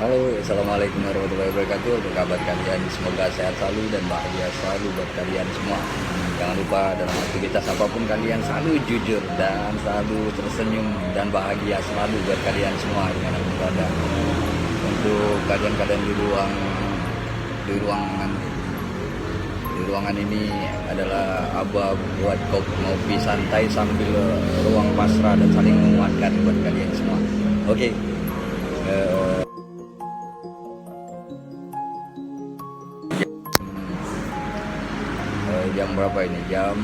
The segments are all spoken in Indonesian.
Halo, assalamualaikum warahmatullahi wabarakatuh. Apa kabar kalian? Semoga sehat selalu dan bahagia selalu buat kalian semua. Jangan lupa dalam aktivitas apapun kalian selalu jujur dan selalu tersenyum dan bahagia selalu buat kalian semua dimanapun berada. Untuk kalian-kalian di ruangan di ruangan ini adalah Abah buat kopi santai sambil ruang pasrah dan saling menguatkan buat kalian semua. Oke. Jam berapa ini? Jam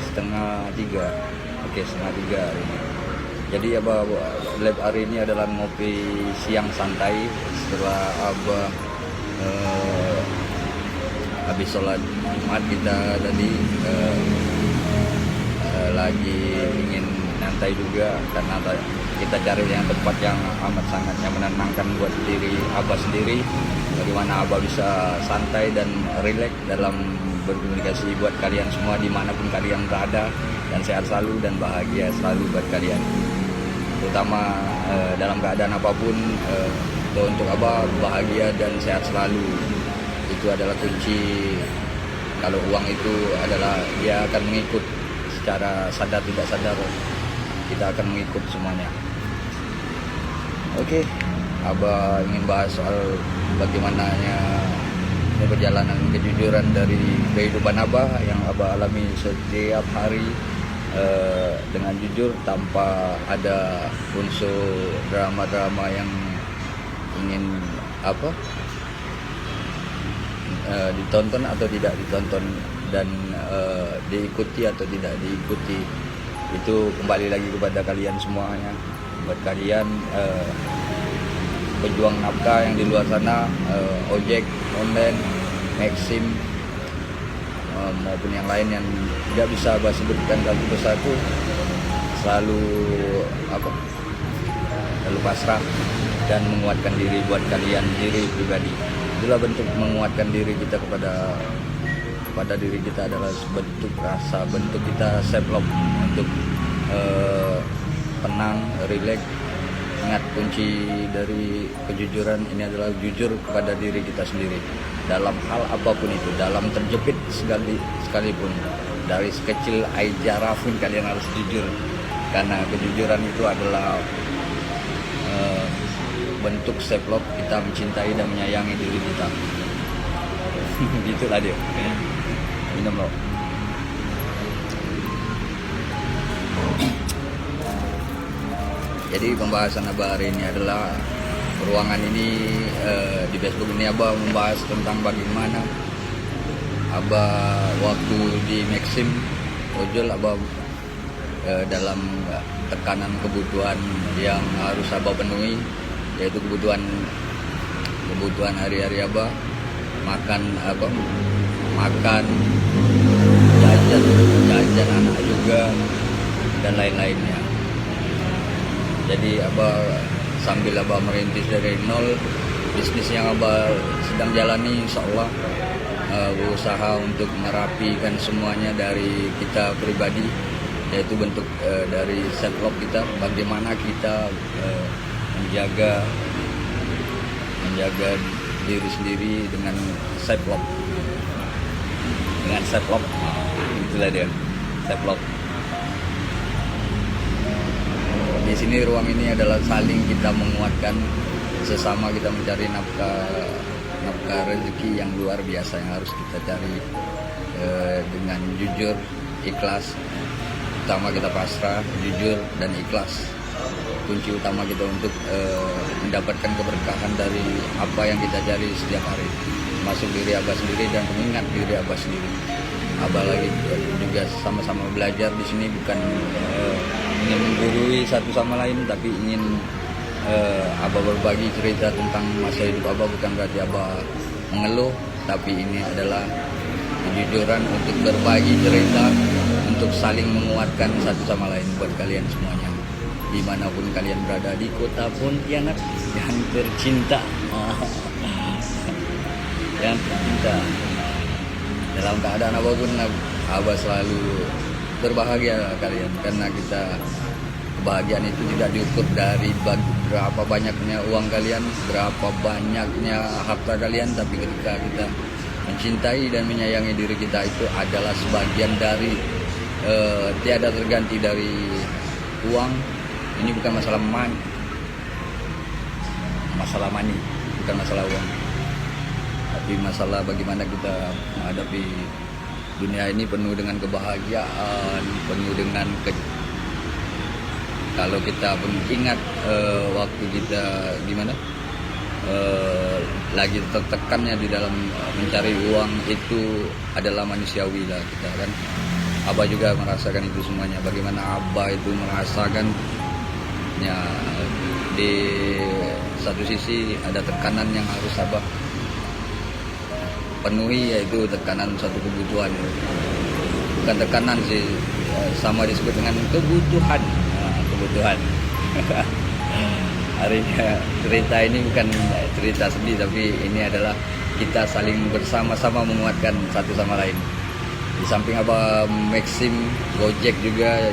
setengah tiga. Oke, setengah tiga hari ini. Jadi Abah lab hari ini adalah ngopi siang santai setelah Abah habis sholat Jumat. Kita tadi lagi ingin nyantai juga karena kita cari yang tempat yang amat sangatnya menenangkan buat diri Abah sendiri, bagaimana Abah bisa santai dan rileks dalam berkomunikasi buat kalian semua dimanapun kalian berada, dan sehat selalu dan bahagia selalu buat kalian, terutama dalam keadaan apapun. Untuk Abah bahagia dan sehat selalu itu adalah kunci. Kalau uang itu adalah dia akan mengikut secara sadar tidak sadar, kita akan mengikut semuanya. Oke, Abah ingin bahas soal bagaimananya perjalanan kejujuran dari kehidupan Abah yang Abah alami setiap hari dengan jujur tanpa ada unsur drama-drama yang ingin ditonton atau tidak ditonton, dan diikuti atau tidak diikuti. Itu kembali lagi kepada kalian semuanya. Buat kalian pejuang nafkah yang di luar sana, ojek online, Maxim, maupun yang lain yang tidak bisa Abah sebutkan satu persatu, selalu pasrah dan menguatkan diri buat kalian diri pribadi. Itulah bentuk menguatkan diri kita kepada diri kita, adalah bentuk rasa, bentuk kita self love, untuk tenang, rileks. Ingat, kunci dari kejujuran ini adalah jujur kepada diri kita sendiri dalam hal apapun itu, dalam terjepit sekalipun, dari sekecil air jarah pun kalian harus jujur, karena kejujuran itu adalah bentuk self love, kita mencintai dan menyayangi diri kita. Gitulah dia. Minum loh. Jadi pembahasan Abah hari ini adalah ruangan ini, di Facebook ini Abah membahas tentang bagaimana Abah waktu di Maxim ojol, Abah dalam tekanan kebutuhan yang harus Abah penuhi, yaitu kebutuhan hari-hari Abah, makan jajan anak juga, dan lain-lainnya. Jadi Abah sambil Abah merintis dari nol, bisnis yang Abah sedang jalani, insya Allah berusaha untuk merapikan semuanya dari kita pribadi, yaitu bentuk dari self love kita, bagaimana kita menjaga diri sendiri dengan self love, itulah dia, self love. Di sini ruang ini adalah saling kita menguatkan sesama kita mencari nafkah rezeki yang luar biasa yang harus kita cari dengan jujur, ikhlas. Utama kita pasrah, jujur, dan ikhlas. Kunci utama kita untuk mendapatkan keberkahan dari apa yang kita cari setiap hari, masuk diri Abah sendiri dan mengingat diri Abah sendiri. Abah lagi juga sama-sama belajar di sini, bukan ingin menggurui satu sama lain, tapi ingin Abah berbagi cerita tentang masa hidup Abah. Bukan berarti Abah mengeluh, tapi ini adalah kejujuran untuk berbagi cerita, untuk saling menguatkan satu sama lain buat kalian semuanya, dimanapun kalian berada, di kota Pontianak yang tercinta. Yang tercinta, dalam keadaan apapun Abah selalu berbahagia kalian, karena kita kebahagiaan itu tidak diukur dari berapa banyaknya uang kalian, berapa banyaknya harta kalian, tapi ketika kita mencintai dan menyayangi diri kita, itu adalah sebagian dari tiada terganti dari uang. Ini bukan masalah money, bukan masalah uang, tapi masalah bagaimana kita menghadapi dunia ini penuh dengan kebahagiaan, penuh dengan kalau kita pun ingat waktu kita gimana lagi tertekannya di dalam mencari uang, itu adalah manusiawi lah kita kan. Abah juga merasakan itu semuanya. Bagaimana Abah itu merasakan ya, di satu sisi ada tekanan yang harus Abah penuhi, yaitu tekanan suatu kebutuhan. Bukan tekanan sih, sama disebut dengan kebutuhan. Kebutuhan. Hari cerita ini bukan cerita sedih, tapi ini adalah kita saling bersama-sama menguatkan satu sama lain. Di samping Abah Maxim Gojek juga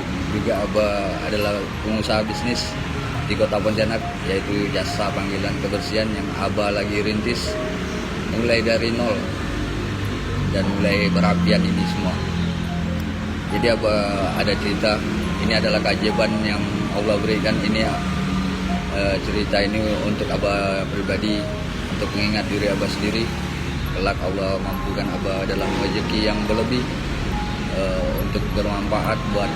Abah adalah pengusaha bisnis di Kota Pontianak, yaitu jasa panggilan kebersihan yang Abah lagi rintis mulai dari nol dan mulai berapian ini semua. Jadi Abah ada cerita, ini adalah keajaiban yang Allah berikan. Ini cerita ini untuk Abah pribadi, untuk mengingat diri Abah sendiri. Kelak Allah mampukan Abah dalam rezeki yang berlebih, untuk bermanfaat buat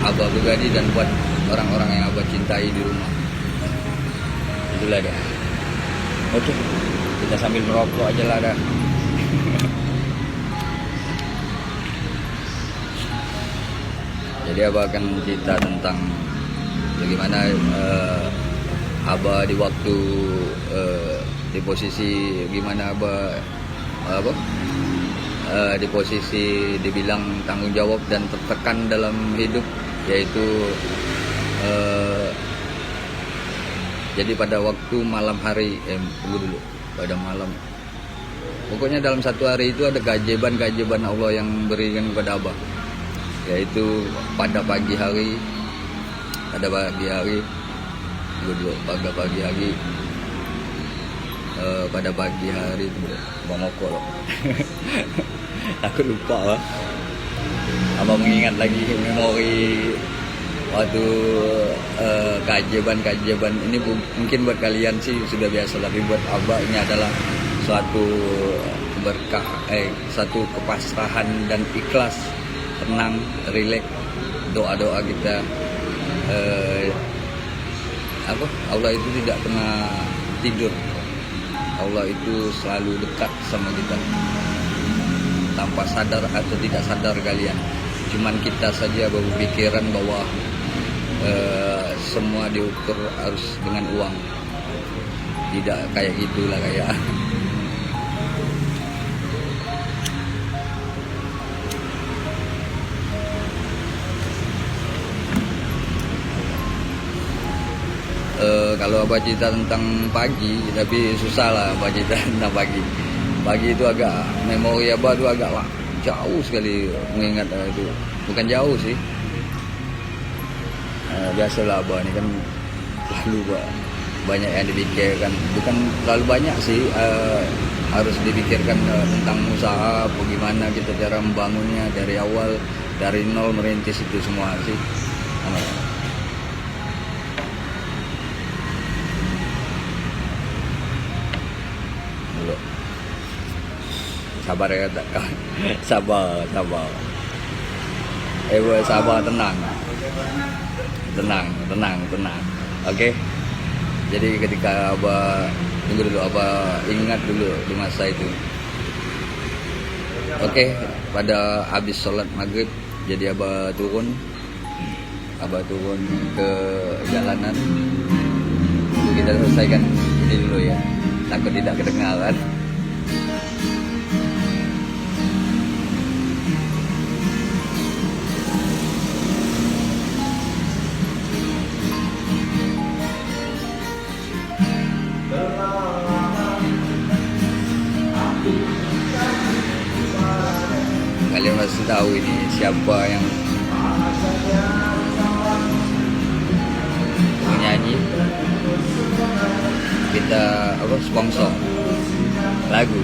Abah pribadi dan buat orang-orang yang Abah cintai di rumah. Itulah dia. Oke, kita sambil merokok aja lah dah. Jadi Abah akan cerita tentang bagaimana Abah di waktu di posisi gimana Abah di posisi dibilang tanggung jawab dan tertekan dalam hidup, yaitu jadi pada waktu malam hari dulu pada malam, pokoknya dalam satu hari itu ada keajaiban Allah yang berikan kepada Abah, yaitu pada pagi hari pada pagi hari itu bangokol. Takut lupa lah. Abah mengingat lagi memori waktu keajaiban ini. Mungkin buat kalian sih sudah biasa, tapi buat Abah ini adalah suatu berkah, satu kepasrahan dan ikhlas, tenang, rileks, doa kita. Allah itu tidak pernah tidur. Allah itu selalu dekat sama kita, tanpa sadar atau tidak sadar kalian. Cuman kita saja berpikiran bahwa semua diukur harus dengan uang. Tidak kayak gitulah kayak. Kalau Abah cerita tentang pagi, tapi susah lah Abah cerita tentang pagi. Pagi itu agak, memori Abah itu agak jauh sekali mengingat itu. Bukan jauh sih, biasalah Abah ini kan selalu banyak yang dipikirkan. Bukan terlalu banyak sih, harus dipikirkan tentang usaha, bagaimana kita cara membangunnya dari awal, dari nol merintis itu semua sih. Sabar ya, sabar. Sabar, tenang. Oke. Jadi ketika Abah tunggu dulu, Abah ingat dulu di masa itu. Oke, pada habis sholat maghrib, jadi Abah turun ke jalanan. Kita selesaikan ini dulu ya, takut tidak kedengaran. Kalian masih tahu ini siapa yang kita sponsor lagu.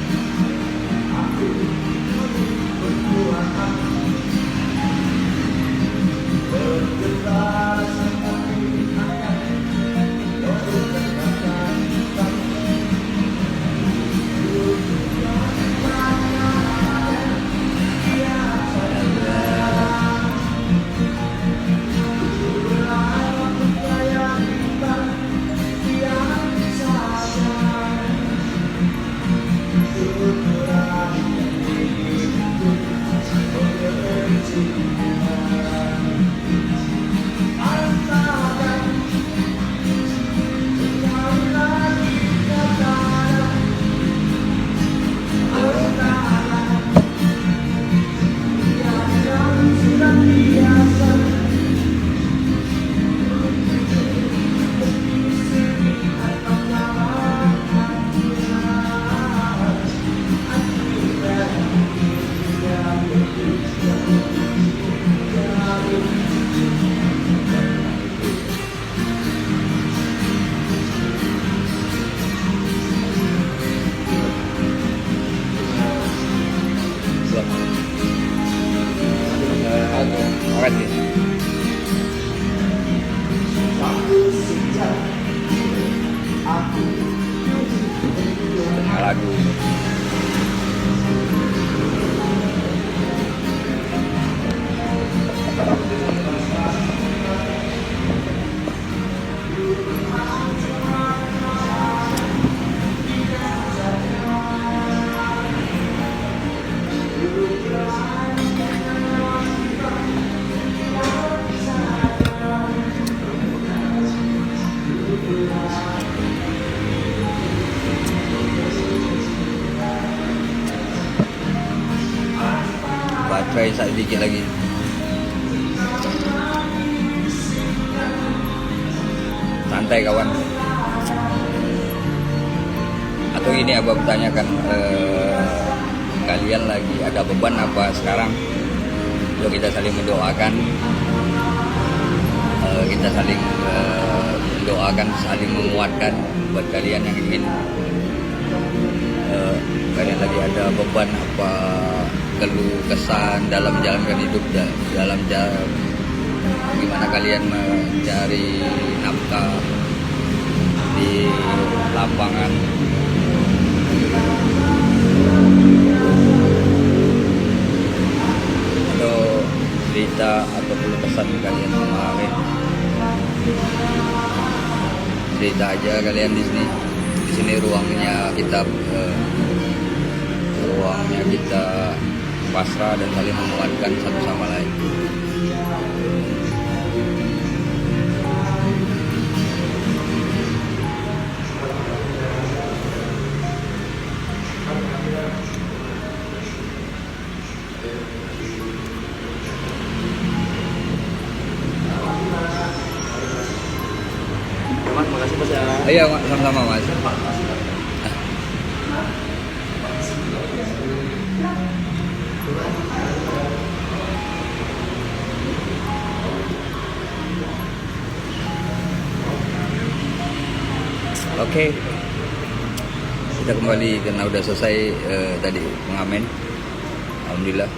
Makasih. Tengah lagu. Baterai sedikit lagi. Santai kawan. Atau ini abang tanyakan, kalian lagi ada beban apa sekarang? Yuk kita saling mendoakan. Kita saling mendoakan, saling menguatkan buat kalian yang ingin kalian lagi ada beban apa, keluh kesan dalam menjalankan hidup, dalam gimana kalian mencari nafkah di lapangan. Atau cerita atau keluh kesan kalian kemarin, cerita aja kalian di sini. Di sini ruangnya kita pasrah dan saling menguatkan satu sama lain. Mas, makasih Mas ya. Iya, sama-sama Mas. Oke, kita kembali karena udah selesai tadi pengamen. Alhamdulillah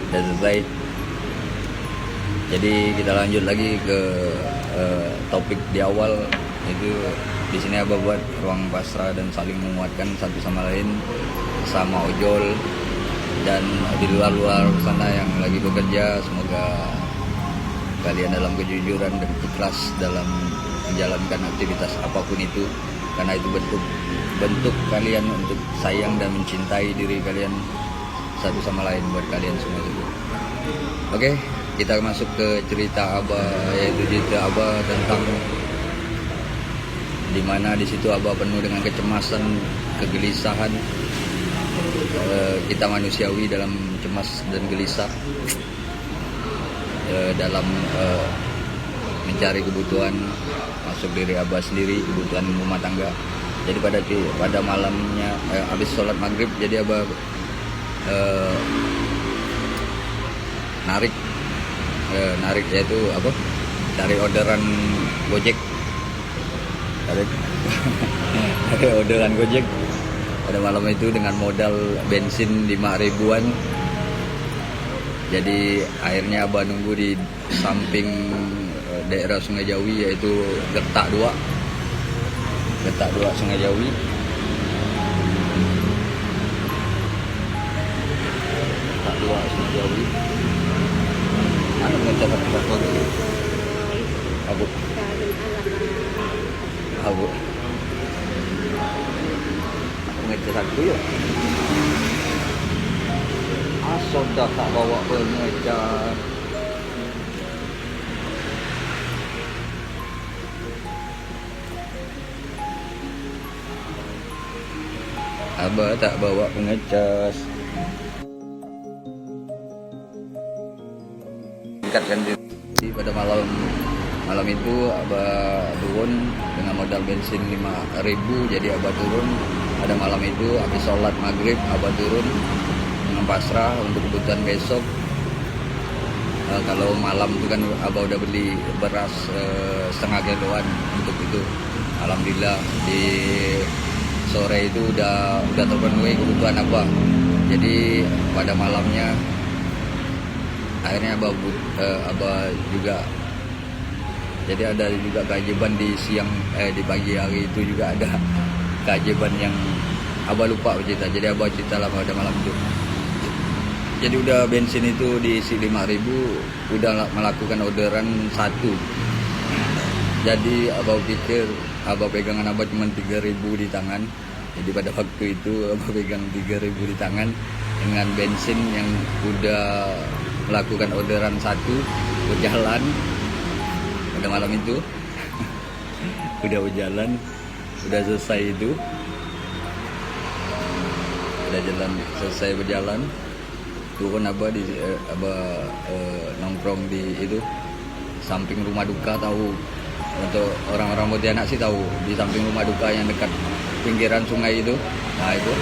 udah selesai. Jadi kita lanjut lagi ke topik di awal, itu di sini Abah buat ruang pasrah dan saling menguatkan satu sama lain, sama ojol dan di luar sana yang lagi bekerja. Semoga kalian dalam kejujuran dan ikhlas dalam menjalankan aktivitas apapun itu, karena itu bentuk kalian untuk sayang dan mencintai diri kalian satu sama lain buat kalian semua itu. Oke, kita masuk ke cerita Abah, yaitu cerita Abah tentang dimana di situ Abah penuh dengan kecemasan, kegelisahan. Kita manusiawi dalam cemas dan gelisah dalam mencari kebutuhan masuk diri Abah sendiri, kebutuhan rumah tangga. Jadi pada malamnya habis sholat maghrib, jadi Abah narik yaitu cari orderan Gojek. Ada ada orderan Gojek pada malam itu dengan modal bensin 5.000-an. Jadi akhirnya abah nunggu di samping daerah Sungai Jawi, yaitu Gertak 2 Sungai Jawi. Gertak 2 Sungai Jawi. Mana mencatat berapa dulu? Abu. Aku ngejar aku ya. Asal dah tak bawa pengejar. Abah tak bawa pengecas. Tingkatkan diri pada malam itu abah turun dengan modal bensin 5.000. Jadi abah turun pada malam itu habis sholat maghrib, abah turun dengan pasrah untuk kebutuhan besok. Kalau malam itu kan abah udah beli beras setengah kiloan untuk itu. Alhamdulillah di sore itu udah terpenuhi kebutuhan abah. Jadi pada malamnya akhirnya abah juga, jadi ada juga keajaiban di pagi hari itu juga ada keajaiban yang abah lupa cerita. Jadi abah cerita lah pada malam itu. Jadi udah bensin itu diisi 5.000, udah melakukan orderan 1. Jadi abah pikir, abah pegangan abah cuma 3.000 di tangan. Jadi pada waktu itu abah pegang 3.000 di tangan dengan bensin yang udah melakukan orderan 1 berjalan pada malam itu. Udah berjalan, udah selesai itu, udah jalan selesai berjalan. Turun abah nongkrong di itu samping rumah duka. Tahu, untuk orang-orang Pontianak sih tahu, di samping rumah duka yang dekat pinggiran sungai itu. Nah itu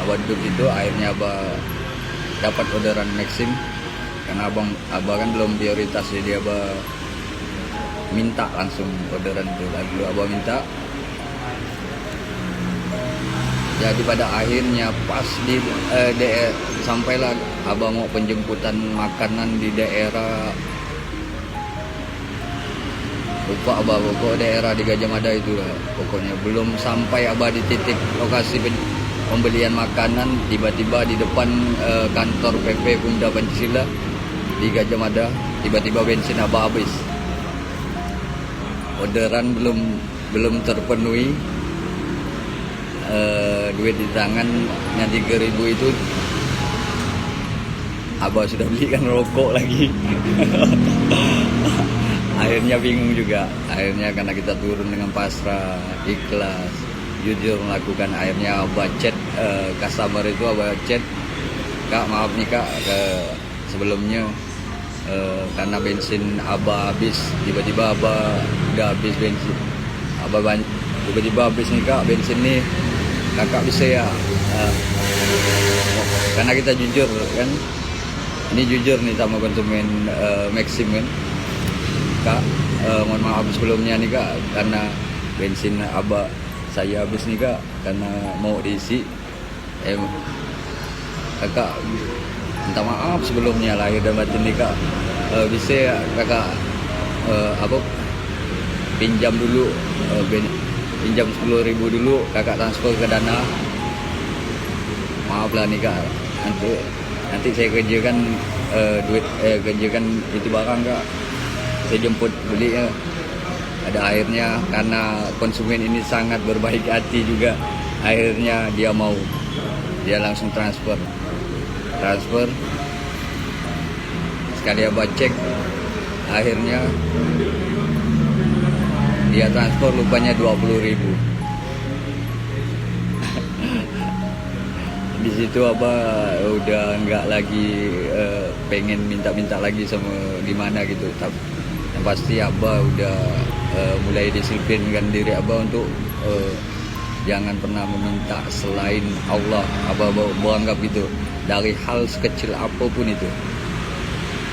abah duduk itu. Akhirnya abah dapat orderan Maxim karena abah kan belum prioritas, jadi abah minta langsung orderan itu. Lalu abah minta. Jadi pada akhirnya pas di sampailah abah mau penjemputan makanan di daerah, lupa abah pokok daerah di Gajah Mada itu lah. Pokoknya belum sampai abah di titik lokasi pembelian makanan, tiba-tiba di depan kantor PP Bunda Pancasila di Gajah Mada, tiba-tiba bensin abah habis. Orderan belum terpenuhi. Duit di tangan yang 3.000 itu abah sudah belikan rokok lagi. Akhirnya bingung juga. Akhirnya karena kita turun dengan pasrah, ikhlas, jujur melakukan. Akhirnya abah chat customer itu, abah chat, "Kak, maaf nih Kak, sebelumnya karena bensin abah habis, tiba-tiba abah udah habis bensin. Tiba-tiba habis nih Kak bensin nih. Kakak bisa ya?" Karena kita jujur kan, ini jujur nih sama konsumen Maxim kan. "Kak, mohon maaf sebelumnya nih Kak, karena bensin abah saya habis nih Kak, karena mau diisi. Kakak minta maaf sebelumnya, lahir dan batin nih Kak. Bisa ya Kakak pinjam dulu, pinjam 10.000 dulu, Kakak transfer ke Dana. Maaf lah nih Kak, nanti saya kerjakan kerjakan itu barang Kak, saya jemput beli ya." Ada akhirnya karena konsumen ini sangat berbaik hati juga, akhirnya dia langsung transfer. Sekali abah cek, akhirnya dia transfer lupanya 20.000. Di situ abah udah nggak lagi pengen minta lagi sama gimana gitu. Yang pasti abah udah mulai disiplinkan diri abah untuk jangan pernah meminta selain Allah. Abah beranggap gitu dari hal sekecil apapun itu,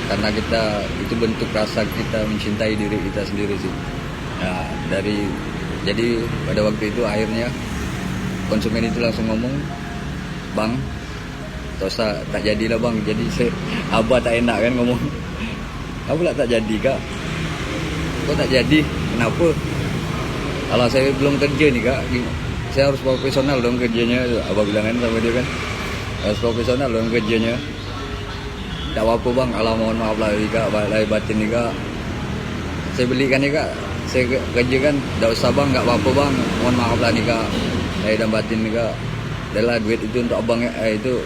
karena itu bentuk rasa kita mencintai diri kita sendiri sih. Nah, jadi pada waktu itu akhirnya konsumen itu langsung ngomong, bang, tosa tak jadilah bang. Jadi abah tak enak kan ngomong, aku lah tak jadi kak, kok tak jadi, kenapa? Kalau saya belum kerja nih kak, saya harus profesional dong kerjanya. Abah bilang kan sama dia kan, harus profesional dong kerjanya. Tak apa-apa bang, kalau mohon maaf lah kak, lahir batin nih kak, saya belikan nih kak, saya kerja kan, tak usah bang, nggak apa-apa bang, mohon maaf lah nih kak, lahir dan batin nih kak. Adalah duit itu untuk abang ya, itu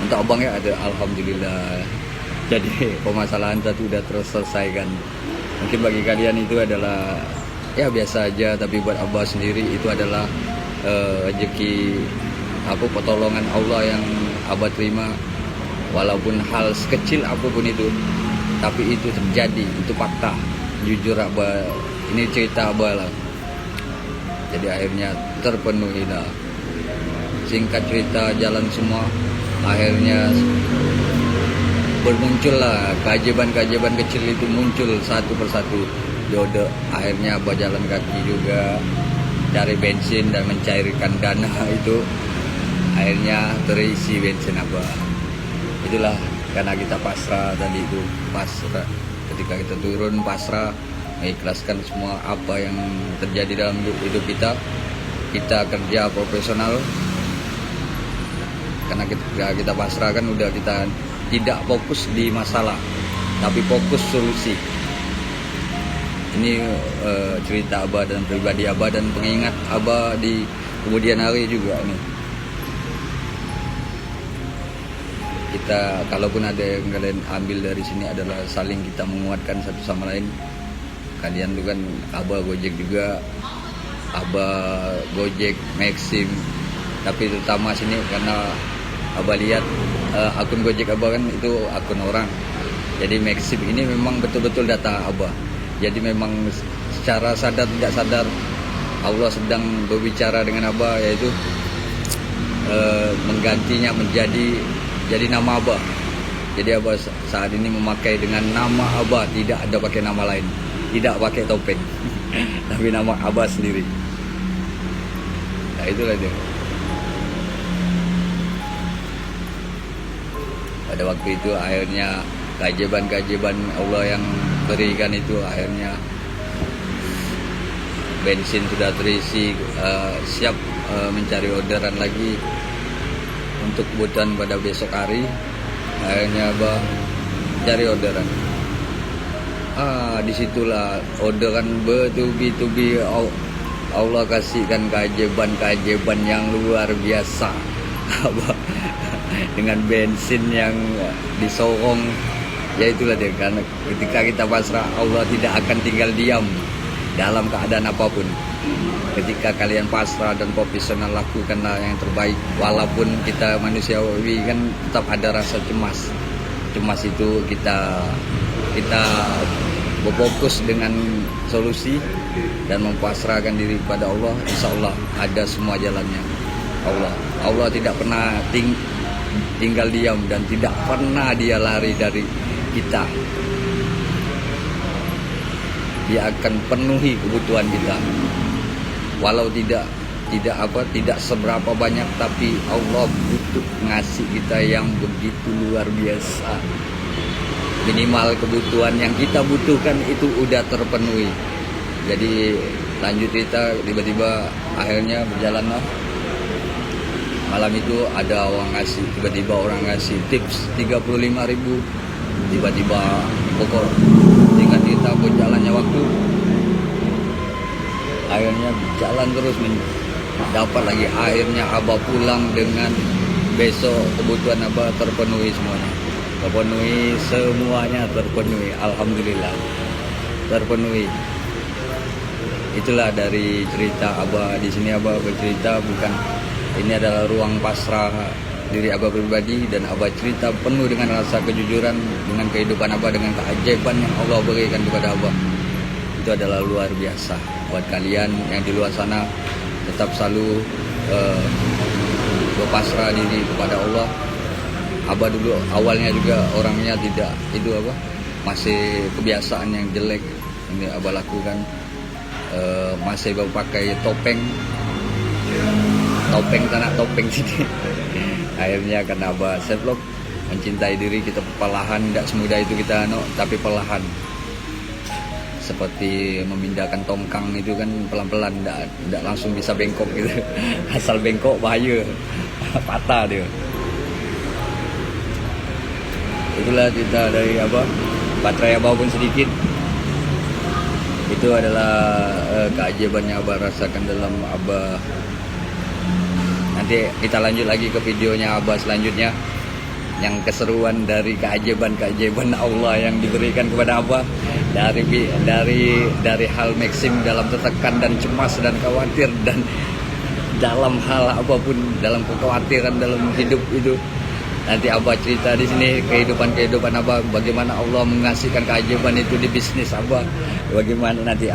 untuk abang ya, ada alhamdulillah. Jadi permasalahan satu udah terselesaikan. Mungkin bagi kalian itu adalah ya biasa aja, tapi buat abah sendiri itu adalah rezeki, pertolongan Allah yang abah terima. Walaupun hal sekecil apapun itu, tapi itu terjadi, itu fakta. Jujur abah, ini cerita abah lah. Jadi akhirnya terpenuhi lah. Singkat cerita, jalan semua, akhirnya bermuncul lah keajaiban-keajaiban kecil itu muncul satu persatu. Yaudah, akhirnya abah jalan kaki juga, cari bensin dan mencairkan dana itu. Akhirnya terisi bensin abah. Itulah karena kita pasrah tadi itu, pasrah. Ketika kita turun pasrah, mengikhlaskan semua apa yang terjadi dalam hidup kita. Kita kerja profesional. Karena kita pasrah kan udah, kita tidak fokus di masalah, tapi fokus solusi. Ini cerita abah dan pribadi abah dan pengingat abah di kemudian hari juga nih. Kita, kalaupun ada yang kalian ambil dari sini adalah saling kita menguatkan satu sama lain. Kalian tuh kan abah Gojek juga, abah Gojek, Maxim, tapi terutama sini karena abah lihat akun Gojek abah kan itu akun orang. Jadi Maxim ini memang betul-betul data abah. Jadi memang secara sadar tidak sadar Allah sedang berbicara dengan abah, yaitu menggantinya jadi nama abah. Jadi abah saat ini memakai dengan nama abah, tidak ada pakai nama lain, tidak pakai topeng, tapi nama abah sendiri. Nah itulah dia. Pada waktu itu akhirnya keajaiban Allah yang berikan itu, akhirnya bensin sudah terisi, siap mencari orderan lagi untuk kebutuhan pada besok hari. Akhirnya abah cari orderan. Disitulah orderan bertubi-tubi Allah kasihkan keajaiban yang luar biasa. Abah dengan bensin yang disorong, ya itulah dia, karena ketika kita pasrah Allah tidak akan tinggal diam dalam keadaan apapun. Ketika kalian pasrah dan profesional, lakukanlah yang terbaik. Walaupun kita manusiawi kan tetap ada rasa cemas. Cemas itu kita berfokus dengan solusi dan mempasrahkan diri kepada Allah. Insya Allah ada semua jalannya. Allah tidak pernah tinggal diam dan tidak pernah dia lari dari kita. Dia akan penuhi kebutuhan kita. Walau tidak seberapa banyak, tapi Allah butuh ngasih kita yang begitu luar biasa. Minimal kebutuhan yang kita butuhkan itu udah terpenuhi. Jadi lanjut cerita, tiba-tiba akhirnya berjalan lah. Malam itu ada tiba-tiba orang ngasih tips 35.000. Tiba-tiba pokok tinggal kita berjalannya waktu, akhirnya jalan terus, dapat lagi. Akhirnya abah pulang dengan besok kebutuhan abah terpenuhi semuanya. Terpenuhi, alhamdulillah terpenuhi. Itulah dari cerita abah. Di sini abah bercerita, bukan, ini adalah ruang pasrah diri abah pribadi, dan abah cerita penuh dengan rasa kejujuran dengan kehidupan abah, dengan keajaiban yang Allah berikan kepada abah. Itu adalah luar biasa. Buat kalian yang di luar sana, tetap selalu berpasrah diri kepada Allah. Abah dulu awalnya juga orangnya masih kebiasaan yang jelek ini abah lakukan. masih pakai topeng tanah topeng sini. Akhirnya karena Abah Sevlog mencintai diri kita perlahan, tidak semudah itu kita tapi perlahan. Seperti memindahkan tongkang itu kan pelan-pelan, tidak langsung bisa bengkok gitu. Asal bengkok bahaya, patah dia. Itulah cerita dari Abah. Baterai Abah pun sedikit. Itu adalah keajaiban yang Abah rasakan dalam Abah. Nanti kita lanjut lagi ke videonya Abah selanjutnya, yang keseruan dari keajaiban Allah yang diberikan kepada Abah dari hal maksim dalam tertekan dan cemas dan khawatir, dan dalam hal apapun, dalam kekhawatiran dalam hidup itu. Nanti Abah cerita di sini kehidupan Abah, bagaimana Allah mengasihkan keajaiban itu di bisnis Abah, bagaimana nanti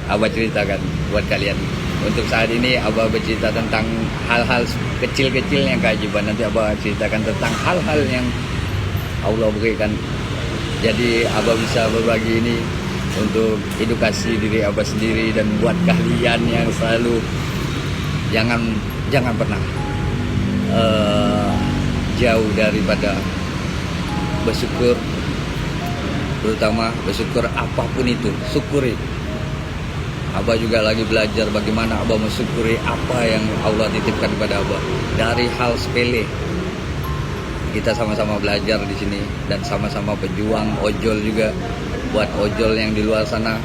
Abah ceritakan buat kalian. Untuk saat ini Abah bercerita tentang hal-hal kecil-kecil yang keajaiban. Nanti Abah ceritakan tentang hal-hal yang Allah berikan. Jadi Abah bisa berbagi ini untuk edukasi diri Abah sendiri, dan buat kalian yang selalu jangan pernah jauh daripada bersyukur, terutama bersyukur apapun itu, syukuri. Abah juga lagi belajar bagaimana Abah mensyukuri apa yang Allah titipkan kepada Abah. Dari hal sepele, kita sama-sama belajar di sini dan sama-sama berjuang. Ojol juga, buat ojol yang di luar sana,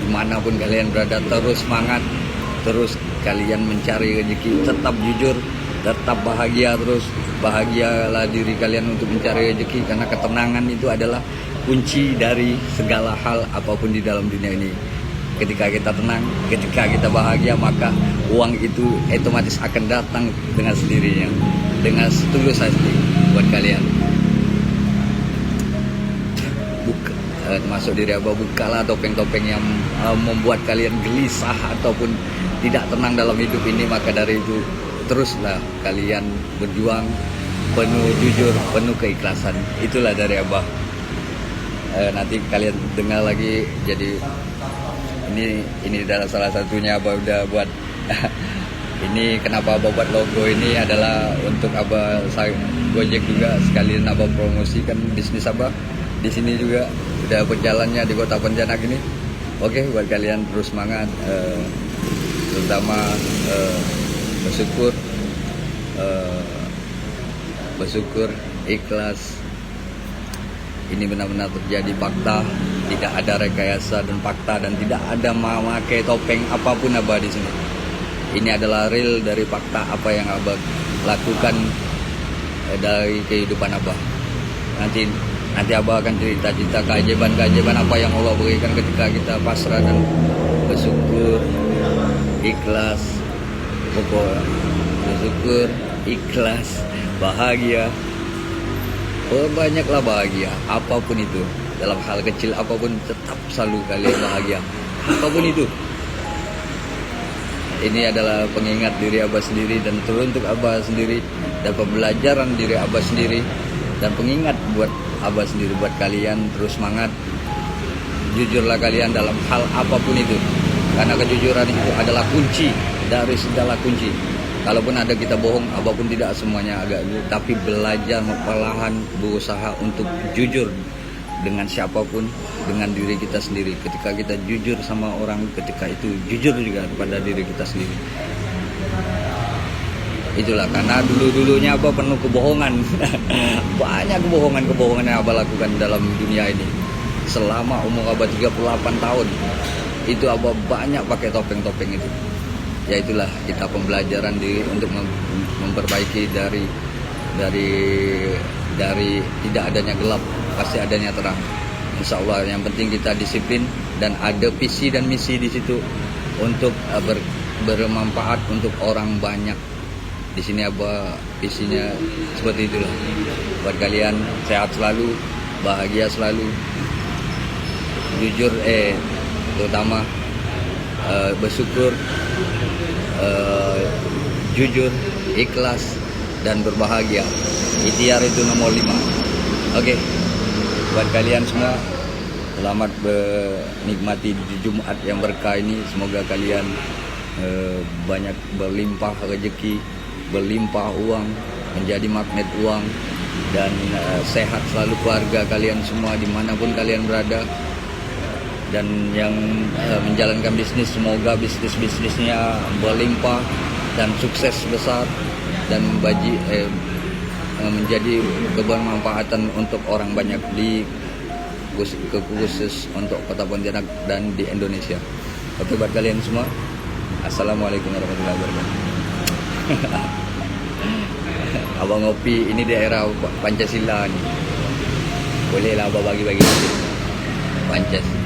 dimanapun kalian berada, terus semangat, terus kalian mencari rezeki, tetap jujur, tetap bahagia, terus bahagialah diri kalian untuk mencari rezeki, karena ketenangan itu adalah kunci dari segala hal apapun di dalam dunia ini. Ketika kita tenang, ketika kita bahagia, maka uang itu otomatis akan datang dengan sendirinya, dengan tulus hati. Buat kalian, masuk diri Abah, bukalah topeng-topeng yang membuat kalian gelisah ataupun tidak tenang dalam hidup ini. Maka dari itu, teruslah kalian berjuang penuh jujur, penuh keikhlasan. Itulah dari Abah. Nanti kalian dengar lagi. Jadi ini adalah salah satunya Abah udah buat. Ini kenapa Abah buat logo ini adalah untuk Abah Gojek juga, sekalian Abah promosikan bisnis Abah di sini juga udah berjalannya di Kota Pontianak ini. Oke, buat kalian terus semangat, terutama bersyukur, ikhlas. Ini benar-benar terjadi fakta, tidak ada rekayasa dan fakta, dan tidak ada memakai topeng apapun Abah di sini. Ini adalah real dari fakta apa yang Abah lakukan dari kehidupan Abah. Nanti Abah akan cerita keajaiban apa yang Allah berikan ketika kita pasrah dan bersyukur, ikhlas. Pokoknya bersyukur, ikhlas, bahagia. Banyaklah bahagia, apapun itu. Dalam hal kecil apapun, tetap selalu kalian bahagia, apapun itu. Ini adalah pengingat diri Abah sendiri, dan teruntuk Abah sendiri, dan pembelajaran diri Abah sendiri, dan pengingat buat Abah sendiri, buat kalian. Terus semangat, jujurlah kalian dalam hal apapun itu, karena kejujuran itu adalah kunci dari segala kunci. Kalaupun ada kita bohong, Abah pun tidak semuanya agak, tapi belajar perlahan, berusaha untuk jujur dengan siapapun, dengan diri kita sendiri. Ketika kita jujur sama orang, ketika itu jujur juga kepada diri kita sendiri. Itulah karena dulunya Abah penuh kebohongan. Banyak kebohongan yang Abah lakukan dalam dunia ini. Selama umur Abah 38 tahun, itu Abah banyak pakai topeng-topeng itu. Ya itulah kita pembelajaran diri untuk memperbaiki dari tidak adanya gelap, pasti adanya terang. Insya Allah, yang penting kita disiplin dan ada visi dan misi di situ untuk bermanfaat untuk orang banyak. Di sini Abah visinya seperti itulah. Buat kalian, sehat selalu, bahagia selalu, jujur, terutama bersyukur, jujur, ikhlas, dan berbahagia. Ikhtiar itu nomor 5. Oke, buat kalian semua, Selamat menikmati di Jumat yang berkah ini. Semoga kalian banyak berlimpah rezeki, berlimpah uang, menjadi magnet uang, dan sehat selalu keluarga kalian semua dimanapun kalian berada. Dan yang menjalankan bisnis, semoga bisnisnya berlimpah dan sukses besar dan menjadi kebermanfaatan untuk orang banyak di khusus untuk Kota Pontianak dan di Indonesia. Oke, buat kalian semua, assalamualaikum warahmatullahi wabarakatuh. Abang ngopi ini daerah Pancasila nih. Boleh lah abang bagi-bagi Pancasila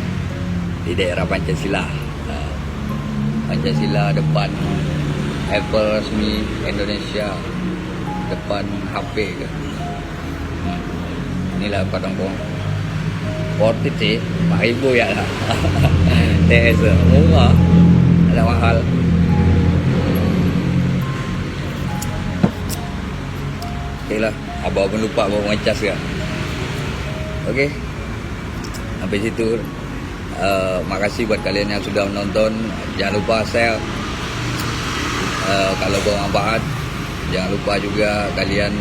di daerah Pancasila. Pancasila depan Apple resmi Indonesia, depan HP ke. Inilah Padang Pohon. Portit sih, 4.000 ya lah. TS murah, ada mahal. Oke lah, abang pun lupa bawa ngecas kan. Oke, sampai situ. Makasih buat kalian yang sudah menonton. Jangan lupa share kalau bermanfaat. Jangan lupa juga kalian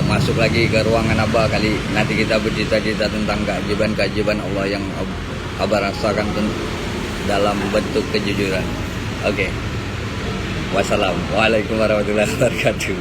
masuk lagi ke ruangan Abah kali. Nanti kita bercerita-cerita tentang keajaiban Allah yang Abah rasakan dalam bentuk kejujuran. Oke. Wassalamualaikum warahmatullahi wabarakatuh.